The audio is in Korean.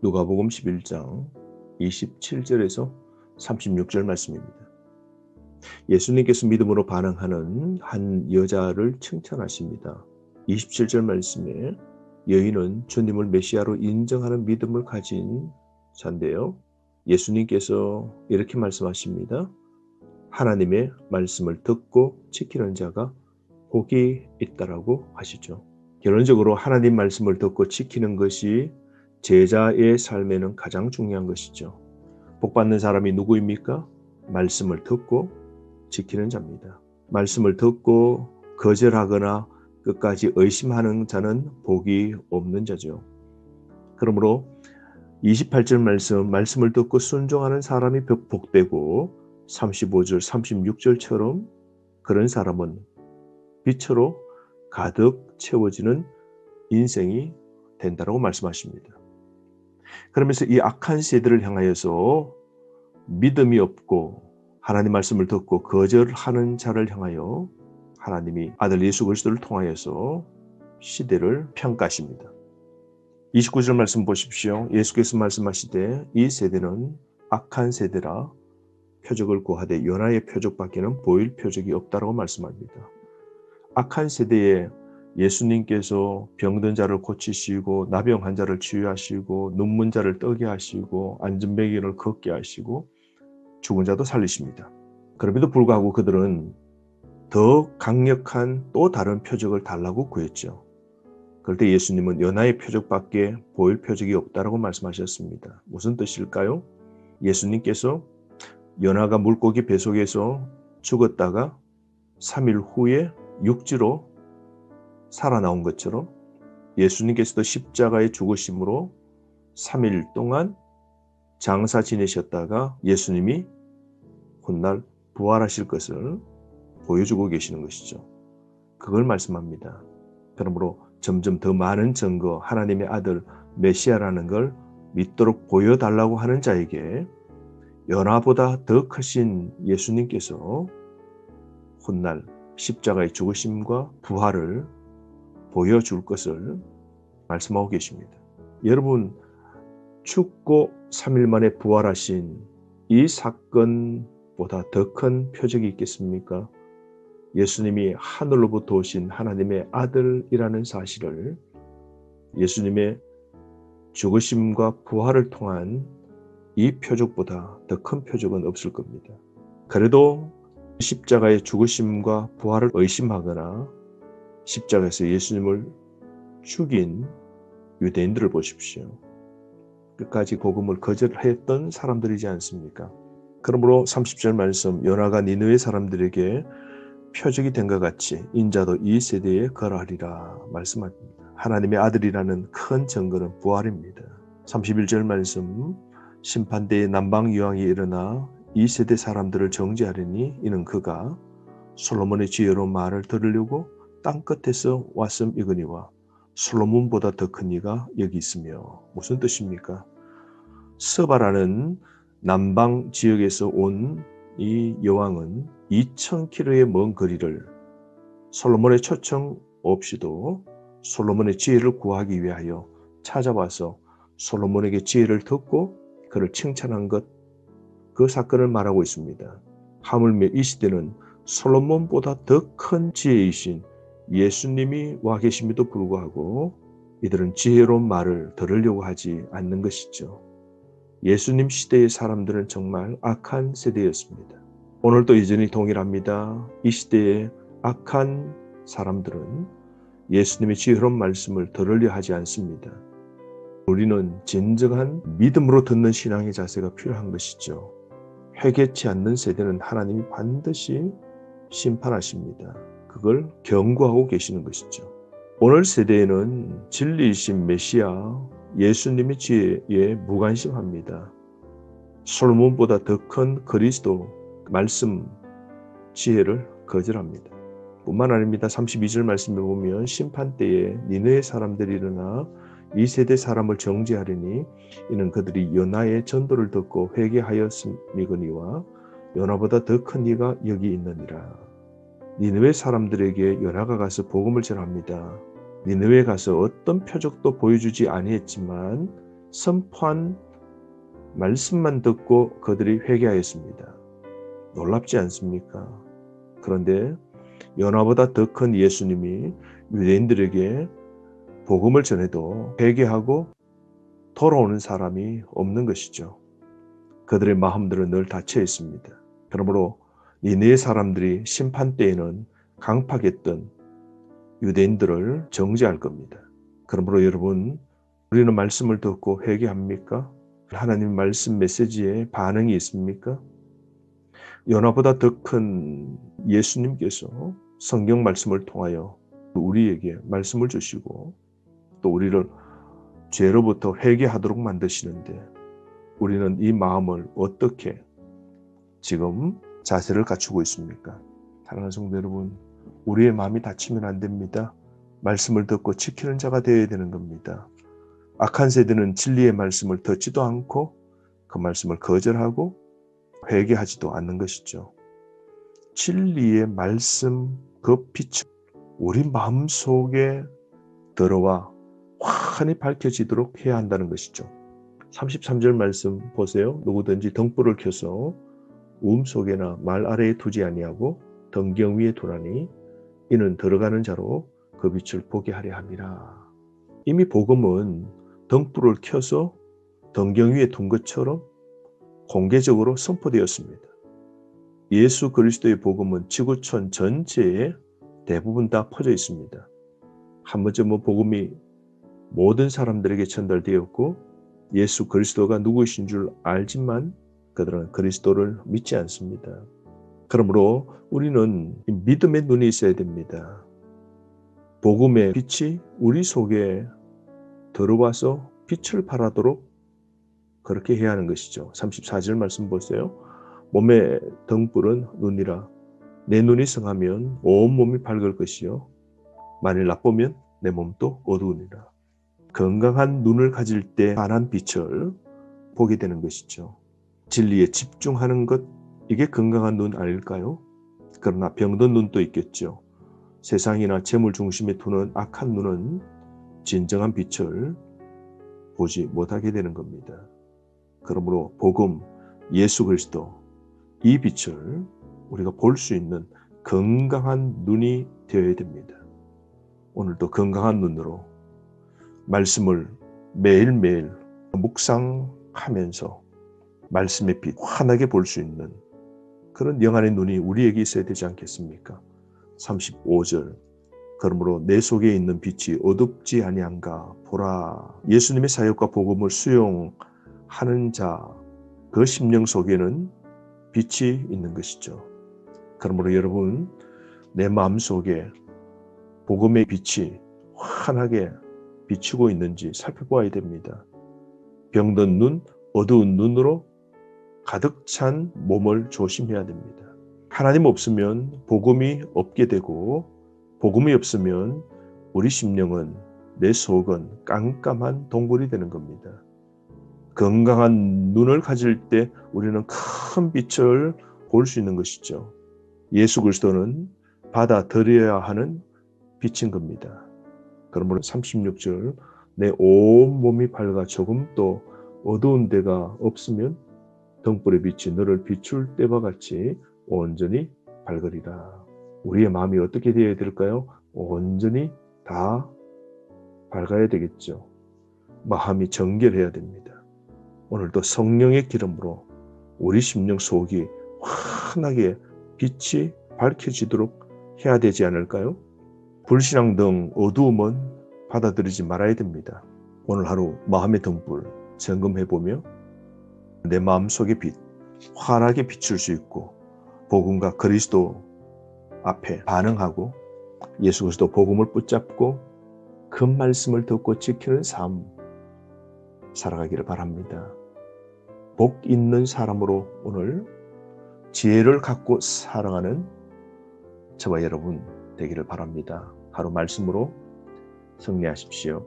누가복음 11장 27절에서 36절 말씀입니다. 예수님께서 믿음으로 반응하는 한 여자를 칭찬하십니다. 27절 말씀에 여인은 주님을 메시아로 인정하는 믿음을 가진 자인데요. 예수님께서 이렇게 말씀하십니다. 하나님의 말씀을 듣고 지키는 자가 복이 있다라고 하시죠. 결론적으로 하나님 말씀을 듣고 지키는 것이 제자의 삶에는 가장 중요한 것이죠. 복받는 사람이 누구입니까? 말씀을 듣고 지키는 자입니다. 말씀을 듣고 거절하거나 끝까지 의심하는 자는 복이 없는 자죠. 그러므로 28절 말씀을 듣고 순종하는 사람이 복되고 35절, 36절처럼 그런 사람은 빛으로 가득 채워지는 인생이 된다라고 말씀하십니다. 그러면서 이 악한 세대를 향하여서 믿음이 없고 하나님 말씀을 듣고 거절하는 자를 향하여 하나님이 아들 예수 그리스도를 통하여서 시대를 평가하십니다. 29절 말씀 보십시오. 예수께서 말씀하시되 이 세대는 악한 세대라 표적을 구하되 요나의 표적밖에는 보일 표적이 없다라고 말씀합니다. 악한 세대에 예수님께서 병든 자를 고치시고 나병 환자를 치유하시고 눈문 자를 뜨게 하시고 안전뱅이를 걷게 하시고 죽은 자도 살리십니다. 그럼에도 불구하고 그들은 더 강력한 또 다른 표적을 달라고 구했죠. 그럴 때 예수님은 요나의 표적밖에 보일 표적이 없다라고 말씀하셨습니다. 무슨 뜻일까요? 예수님께서 요나가 물고기 뱃속에서 죽었다가 3일 후에 육지로 살아나온 것처럼 예수님께서도 십자가의 죽으심으로 3일 동안 장사 지내셨다가 예수님이 훗날 부활하실 것을 보여주고 계시는 것이죠. 그걸 말씀합니다. 그러므로 점점 더 많은 증거, 하나님의 아들 메시아라는 걸 믿도록 보여달라고 하는 자에게 요나보다 더 크신 예수님께서 훗날 십자가의 죽으심과 부활을 보여줄 것을 말씀하고 계십니다. 여러분, 죽고 3일 만에 부활하신 이 사건보다 더 큰 표적이 있겠습니까? 예수님이 하늘로부터 오신 하나님의 아들이라는 사실을 예수님의 죽으심과 부활을 통한 이 표적보다 더 큰 표적은 없을 겁니다. 그래도 십자가의 죽으심과 부활을 의심하거나 십자가에서 예수님을 죽인 유대인들을 보십시오. 끝까지 복음을 거절했던 사람들이지 않습니까? 그러므로 30절 말씀, 요나가 니느웨 사람들에게 표적이 된 것 같이 인자도 이 세대에 거하리라 말씀합니다. 하나님의 아들이라는 큰 증거는 부활입니다. 31절 말씀, 심판대에 남방유황이 일어나 이 세대 사람들을 정죄하리니 이는 그가 솔로몬의 지혜로운 말을 들으려고 땅끝에서 왔음이거니와 솔로몬보다 더 큰 이가 여기 있으며. 무슨 뜻입니까? 서바라는 남방 지역에서 온 이 여왕은 2000km의 먼 거리를 솔로몬의 초청 없이도 솔로몬의 지혜를 구하기 위하여 찾아와서 솔로몬에게 지혜를 듣고 그를 칭찬한 것, 그 사건을 말하고 있습니다. 하물며 이 시대는 솔로몬보다 더 큰 지혜이신 예수님이 와 계심에도 불구하고 이들은 지혜로운 말을 들으려고 하지 않는 것이죠. 예수님 시대의 사람들은 정말 악한 세대였습니다. 오늘도 여전히 동일합니다. 이 시대의 악한 사람들은 예수님의 지혜로운 말씀을 들으려 하지 않습니다. 우리는 진정한 믿음으로 듣는 신앙의 자세가 필요한 것이죠. 회개치 않는 세대는 하나님이 반드시 심판하십니다. 그걸 경고하고 계시는 것이죠. 오늘 세대에는 진리이신 메시아 예수님의 지혜에 무관심합니다. 솔로몬보다 더 큰 그리스도 말씀 지혜를 거절합니다. 뿐만 아닙니다. 32절 말씀에 보면 심판때에 니느웨 사람들이 일어나 이 세대 사람을 정죄하리니 이는 그들이 요나의 전도를 듣고 회개하였음이거니와 요나보다 더 큰 이가 여기 있느니라. 니느웨 사람들에게 요나가 가서 복음을 전합니다. 니느웨에 가서 어떤 표적도 보여주지 아니했지만 선포한 말씀만 듣고 그들이 회개하였습니다. 놀랍지 않습니까? 그런데 요나보다 더 큰 예수님이 유대인들에게 복음을 전해도 회개하고 돌아오는 사람이 없는 것이죠. 그들의 마음들은 늘 닫혀 있습니다. 그러므로 니느웨 사람들이 심판 때에는 강팍했던 유대인들을 정죄할 겁니다. 그러므로 여러분, 우리는 말씀을 듣고 회개합니까? 하나님 말씀 메시지에 반응이 있습니까? 요나보다 더 큰 예수님께서 성경 말씀을 통하여 우리에게 말씀을 주시고 또 우리를 죄로부터 회개하도록 만드시는데 우리는 이 마음을 어떻게 지금 자세를 갖추고 있습니까? 사랑하는 성도 여러분, 우리의 마음이 닫히면 안 됩니다. 말씀을 듣고 지키는 자가 되어야 되는 겁니다. 악한 세대는 진리의 말씀을 듣지도 않고 그 말씀을 거절하고 회개하지도 않는 것이죠. 진리의 말씀 그 빛이 우리 마음속에 들어와 환히 밝혀지도록 해야 한다는 것이죠. 33절 말씀 보세요. 누구든지 등불을 켜서 우음 속에나 말 아래에 두지 아니하고 등경 위에 두나니 이는 들어가는 자로 그 빛을 보게 하려 함이라. 이미 복음은 등불을 켜서 등경 위에 둔 것처럼 공개적으로 선포되었습니다. 예수 그리스도의 복음은 지구촌 전체에 대부분 다 퍼져 있습니다. 한 번쯤은 복음이 모든 사람들에게 전달되었고 예수 그리스도가 누구이신 줄 알지만 그들은 그리스도를 믿지 않습니다. 그러므로 우리는 믿음의 눈이 있어야 됩니다. 복음의 빛이 우리 속에 들어와서 빛을 발하도록 그렇게 해야 하는 것이죠. 34절 말씀 보세요. 몸의 등불은 눈이라. 내 눈이 성하면 온 몸이 밝을 것이요 만일 나쁘면 내 몸도 어두우니라. 건강한 눈을 가질 때 환한 빛을 보게 되는 것이죠. 진리에 집중하는 것, 이게 건강한 눈 아닐까요? 그러나 병든 눈도 있겠죠. 세상이나 재물 중심에 두는 악한 눈은 진정한 빛을 보지 못하게 되는 겁니다. 그러므로 복음, 예수 그리스도, 이 빛을 우리가 볼 수 있는 건강한 눈이 되어야 됩니다. 오늘도 건강한 눈으로 말씀을 매일매일 묵상하면서 말씀의 빛 환하게 볼 수 있는 그런 영안의 눈이 우리에게 있어야 되지 않겠습니까? 35절 그러므로 내 속에 있는 빛이 어둡지 아니한가 보라. 예수님의 사역과 복음을 수용하는 자, 그 심령 속에는 빛이 있는 것이죠. 그러므로 여러분, 내 마음속에 복음의 빛이 환하게 비추고 있는지 살펴보아야 됩니다. 병든 눈, 어두운 눈으로 가득 찬 몸을 조심해야 됩니다. 하나님 없으면 복음이 없게 되고 복음이 없으면 우리 심령은 내 속은 깜깜한 동굴이 되는 겁니다. 건강한 눈을 가질 때 우리는 큰 빛을 볼 수 있는 것이죠. 예수 그리스도는 받아들여야 하는 빛인 겁니다. 그러므로 36절 내 온 몸이 밝아 조금도 어두운 데가 없으면 등불의 빛이 너를 비출 때와 같이 온전히 밝으리라. 우리의 마음이 어떻게 되어야 될까요? 온전히 다 밝아야 되겠죠. 마음이 정결해야 됩니다. 오늘도 성령의 기름으로 우리 심령 속이 환하게 빛이 밝혀지도록 해야 되지 않을까요? 불신앙 등 어두움은 받아들이지 말아야 됩니다. 오늘 하루 마음의 등불 점검해보며 내 마음속의 빛 환하게 비출 수 있고 복음과 그리스도 앞에 반응하고 예수 그리스도 복음을 붙잡고 그 말씀을 듣고 지키는 삶 살아가기를 바랍니다. 복 있는 사람으로 오늘 지혜를 갖고 살아가는 저와 여러분 되기를 바랍니다. 하루 말씀으로 승리하십시오.